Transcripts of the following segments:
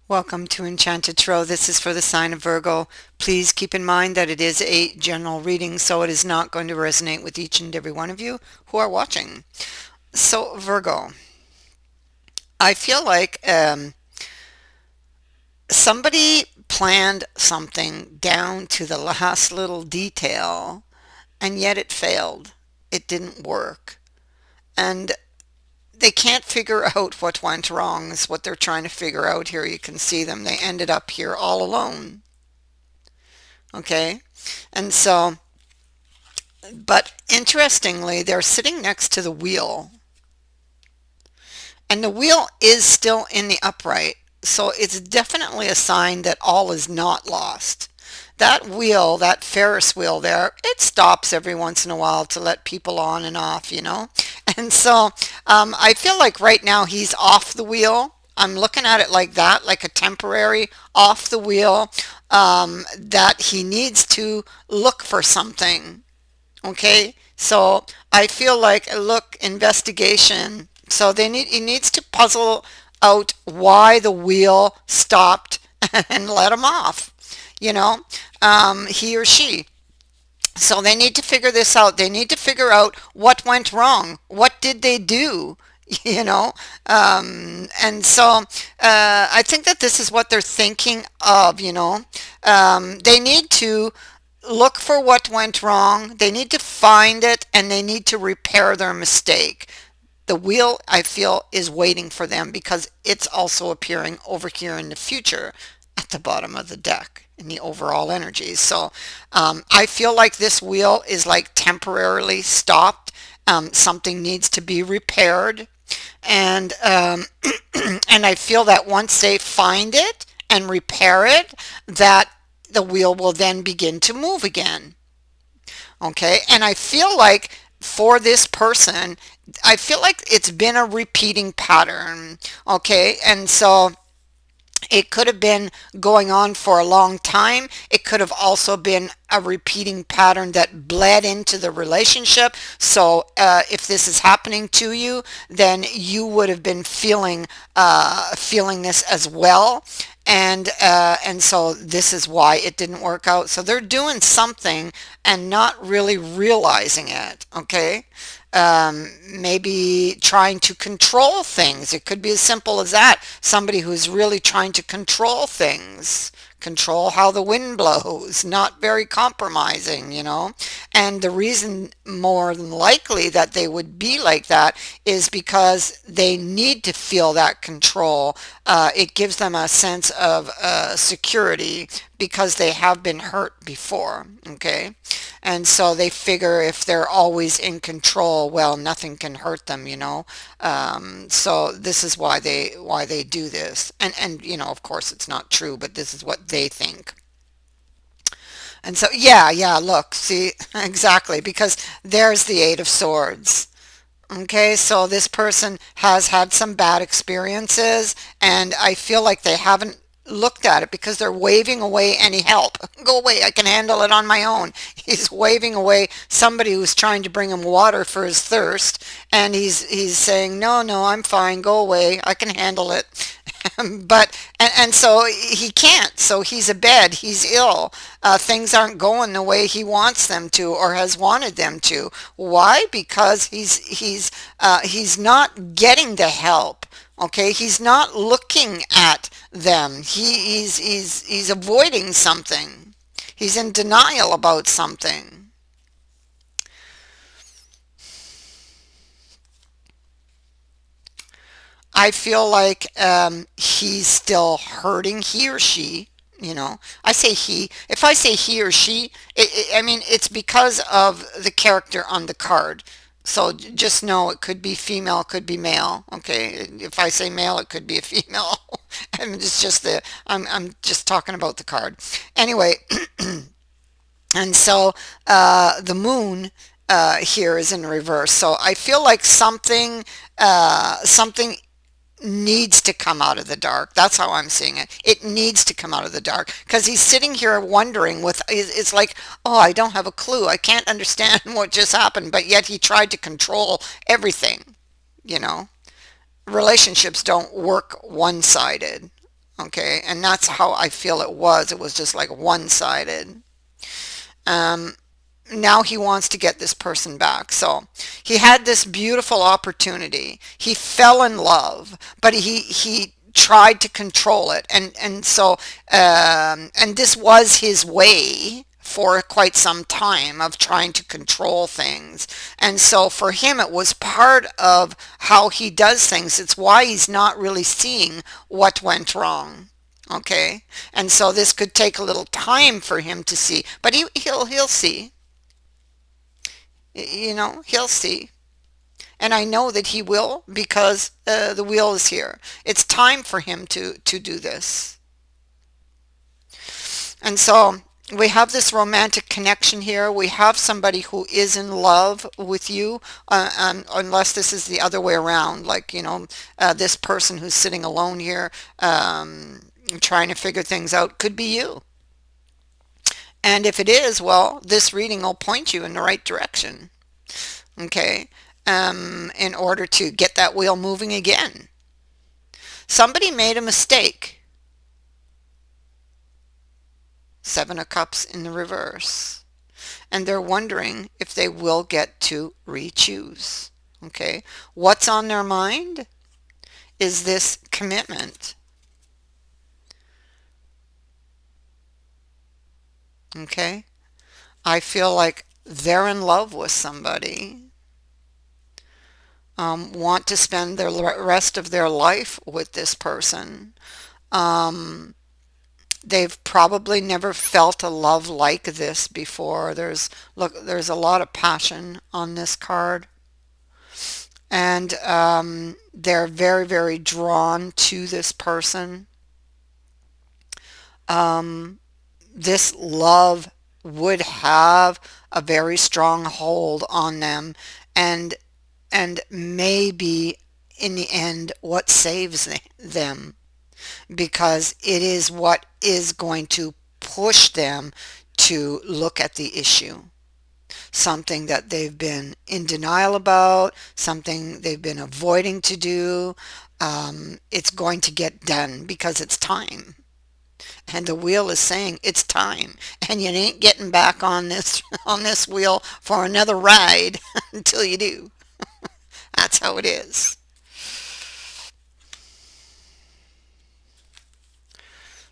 Welcome to Enchanted Tarot. This is for the sign of Virgo. Please keep in mind that it is a general reading, so it is not going to resonate with each and every one of you who are watching. So, Virgo, I feel like somebody planned something down to the last little detail, and yet it failed. It didn't work. And they can't figure out what went wrong, is what they're trying to figure out here. You can see them. They ended up here all alone. Okay? And so, but interestingly, they're sitting next to the wheel, and the wheel is still in the upright. So it's definitely a sign that all is not lost. That wheel, that Ferris wheel there, it stops every once in a while to let people on and off. And so I feel like right now he's off the wheel. I'm looking at it like that, like a temporary off the wheel, that he needs to look for something. Okay, so I feel like look, investigation. So he needs to puzzle out why the wheel stopped and let him off. You know, he or she. So they need to figure this out. They need to figure out what went wrong. What did they do? You know, and so I think that this is what they're thinking of. They need to look for what went wrong. They need to find it and they need to repair their mistake. The wheel, I feel, is waiting for them because it's also appearing over here in the future at the bottom of the deck in the overall energies. So I feel like this wheel is like temporarily stopped. Something needs to be repaired. And and I feel that once they find it and repair it, that the wheel will then begin to move again. Okay. And I feel like for this person, I feel like it's been a repeating pattern. Okay. And so it could have been going on for a long time. It could have also been a repeating pattern that bled into the relationship. So if this is happening to you, then you would have been feeling this as well. And so this is why it didn't work out. So they're doing something and not really realizing it. Okay. Maybe trying to control things. It could be as simple as that. Somebody who's really trying to control things, control how the wind blows, not very compromising. And the reason more than likely that they would be like that is because they need to feel that control. It gives them a sense of security because they have been hurt before. Okay. And so they figure if they're always in control, well, nothing can hurt them. So this is why they do this. And of course it's not true, but this is what they think. And so yeah, look, see, exactly, because there's the Eight of Swords. Okay, so this person has had some bad experiences, and I feel like they haven't looked at it because they're waving away any help. Go away, I can handle it on my own. He's waving away somebody who's trying to bring him water for his thirst, and he's saying, no, no, I'm fine, go away, I can handle it. And so he can't. So he's abed. He's ill. Things aren't going the way he wants them to or has wanted them to. Why? Because he's not getting the help. Okay, he's not looking at them. He's avoiding something. He's in denial about something. I feel like he's still hurting, he or she. I say he. If I say he or she, I mean, it's because of the character on the card. So just know it could be female, it could be male. Okay. If I say male, it could be a female. And it's just I'm just talking about the card. Anyway, and so the moon here is in reverse. So I feel like something needs to come out of the dark. That's how I'm seeing it. It needs to come out of the dark because he's sitting here wondering it's like, oh, I don't have a clue. I can't understand what just happened, but yet he tried to control everything, you know. Relationships don't work one-sided. Okay, and that's how I feel it was. It was just like one-sided. Um, Now he wants to get this person back. So he had this beautiful opportunity. He fell in love, but he tried to control it, and this was his way for quite some time of trying to control things. And so for him, it was part of how he does things. It's why he's not really seeing what went wrong. Okay, and so this could take a little time for him to see, but he'll see. He'll see. And I know that he will, because the wheel is here. It's time for him to do this. And so we have this romantic connection here. We have somebody who is in love with you, unless this is the other way around, like, this person who's sitting alone here, trying to figure things out, could be you. And if it is, well, this reading will point you in the right direction. Okay, in order to get that wheel moving again. Somebody made a mistake. Seven of Cups in the reverse. And they're wondering if they will get to re-choose. Okay, what's on their mind is this commitment. Okay, I feel like they're in love with somebody, want to spend the rest of their life with this person. Um, they've probably never felt a love like this before. There's a lot of passion on this card, and they're very, very drawn to this person. Um, this love would have a very strong hold on them, and maybe in the end what saves them, because it is what is going to push them to look at the issue. Something that they've been in denial about, something they've been avoiding to do. It's going to get done because it's time. And the wheel is saying it's time. And you ain't getting back on this on this wheel for another ride until you do. That's how it is.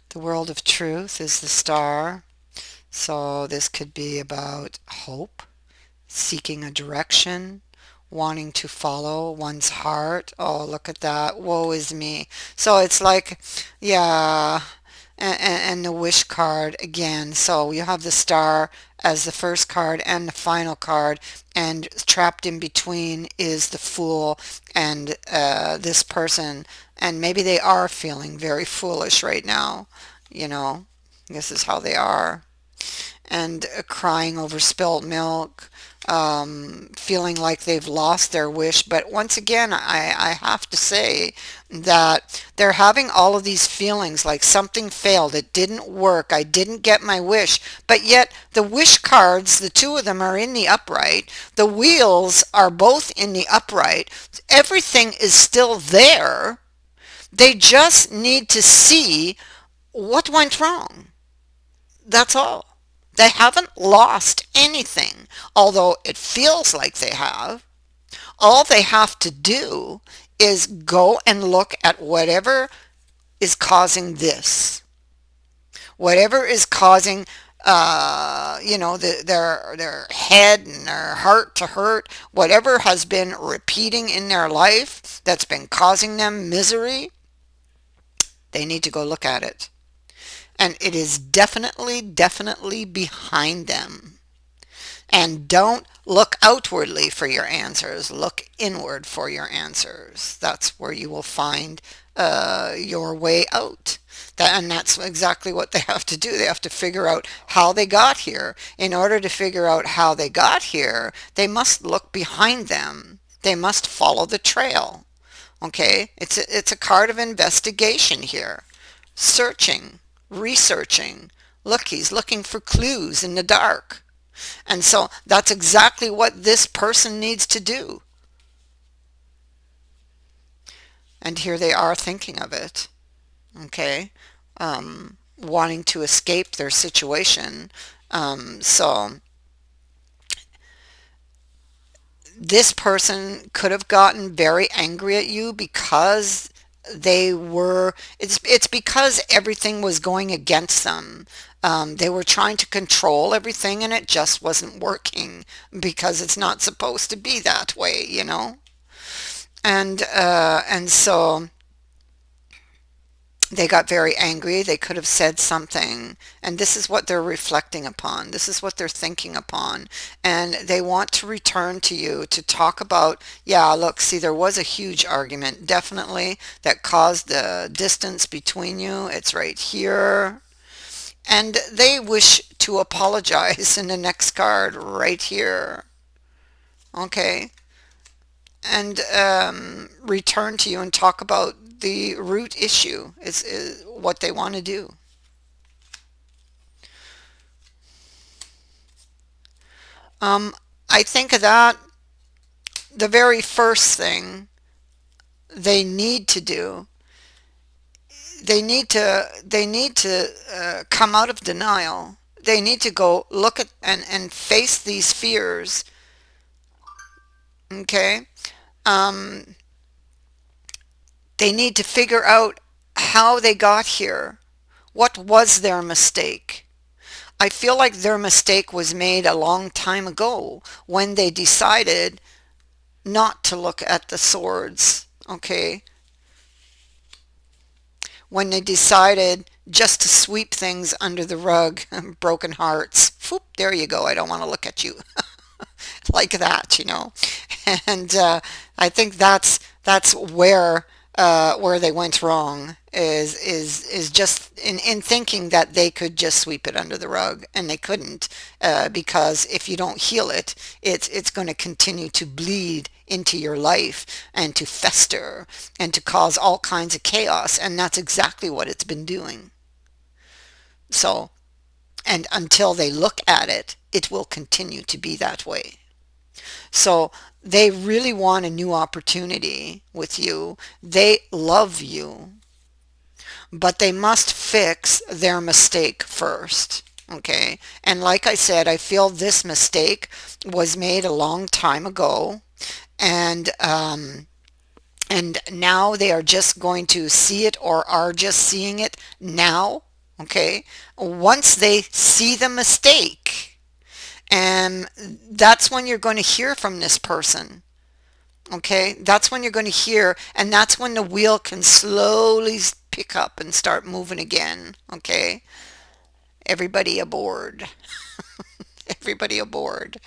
The world of truth is the star. So this could be about hope, seeking a direction, wanting to follow one's heart. Oh, look at that. Woe is me. So it's like, yeah, and the wish card again. So you have the star as the first card and the final card, and trapped in between is the fool and this person. And maybe they are feeling very foolish right now. You know, this is how they are. And crying over spilt milk, feeling like they've lost their wish. But once again, I have to say that they're having all of these feelings like something failed, it didn't work, I didn't get my wish. But yet the wish cards, the two of them are in the upright, the wheels are both in the upright, everything is still there. They just need to see what went wrong. That's all. They haven't lost anything, although it feels like they have. All they have to do is go and look at whatever is causing this. Whatever is causing, their head and their heart to hurt, whatever has been repeating in their life that's been causing them misery, they need to go look at it. And it is definitely, definitely behind them. And don't look outwardly for your answers. Look inward for your answers. That's where you will find your way out. And that's exactly what they have to do. They have to figure out how they got here. In order to figure out how they got here, they must look behind them. They must follow the trail. Okay? It's a card of investigation here. Searching, researching. Look, he's looking for clues in the dark. And so that's exactly what this person needs to do. And here they are thinking of it. okay, wanting to escape their situation. So this person could have gotten very angry at you because it's because everything was going against them. They were trying to control everything and it just wasn't working because it's not supposed to be that way, you know? And so they got very angry. They could have said something, and this is what they're reflecting upon. This is what they're thinking upon. And they want to return to you to talk about, yeah, look, see, there was a huge argument, definitely, that caused the distance between you. It's right here. And they wish to apologize in the next card right here. Okay. And return to you and talk about the root issue is what they want to do. Um, I think that the very first thing they need to do, they need to come out of denial. They need to go look at and face these fears. Okay, um, they need to figure out how they got here. What was their mistake? I feel like their mistake was made a long time ago when they decided not to look at the swords, okay? When they decided just to sweep things under the rug, broken hearts. Whoop, there you go. I don't want to look at you. Like that, you know. And I think that's where they went wrong is just in thinking that they could just sweep it under the rug, and they couldn't because if you don't heal it, it's going to continue to bleed into your life and to fester and to cause all kinds of chaos, and that's exactly what it's been doing. So, and until they look at it, it will continue to be that way. So they really want a new opportunity with you. They love you, but they must fix their mistake first. Okay. And like I said, I feel this mistake was made a long time ago. And, and now they are just going to see it or are just seeing it now. Okay. Once they see the mistake, and that's when you're going to hear from this person. Okay, that's when you're going to hear, and that's when the wheel can slowly pick up and start moving again. Okay, everybody aboard. Everybody aboard.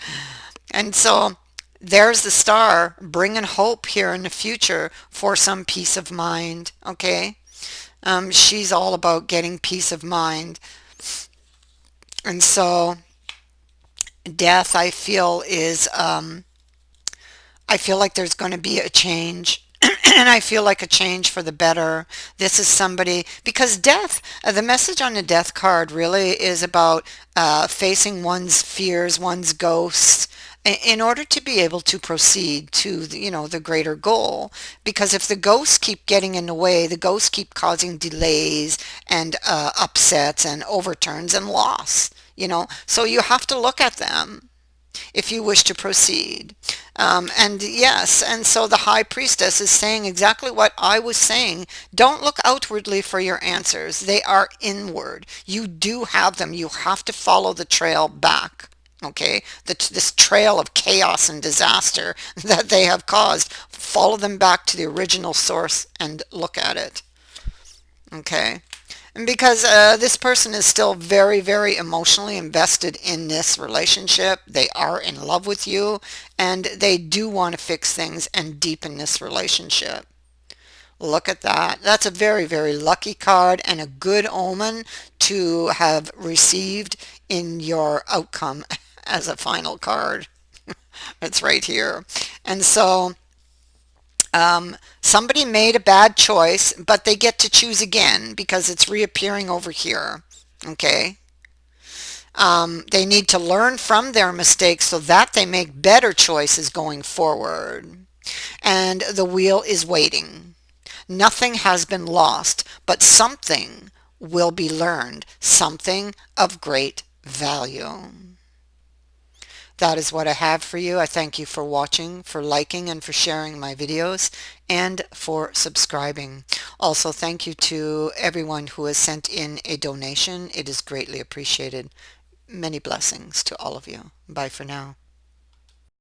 And so there's the star bringing hope here in the future for some peace of mind. Okay, she's all about getting peace of mind. And so death, I feel like there's going to be a change. And I feel like a change for the better. This is somebody, because death, the message on the death card really is about facing one's fears, one's ghosts, in order to be able to proceed to the greater goal. Because if the ghosts keep getting in the way, the ghosts keep causing delays and upsets and overturns and loss. So you have to look at them if you wish to proceed. And yes, and so the high priestess is saying exactly what I was saying. Don't look outwardly for your answers. They are inward. You do have them. You have to follow the trail back. Okay, this trail of chaos and disaster that they have caused, follow them back to the original source and look at it. Okay. And because this person is still very, very emotionally invested in this relationship, they are in love with you, and they do want to fix things and deepen this relationship. Look at that. That's a very, very lucky card and a good omen to have received in your outcome as a final card. It's right here. And so somebody made a bad choice, but they get to choose again because it's reappearing over here. Okay. They need to learn from their mistakes so that they make better choices going forward. And the wheel is waiting. Nothing has been lost, but something will be learned, something of great value. That is what I have for you. I thank you for watching, for liking, and for sharing my videos, and for subscribing. Also, thank you to everyone who has sent in a donation. It is greatly appreciated. Many blessings to all of you. Bye for now.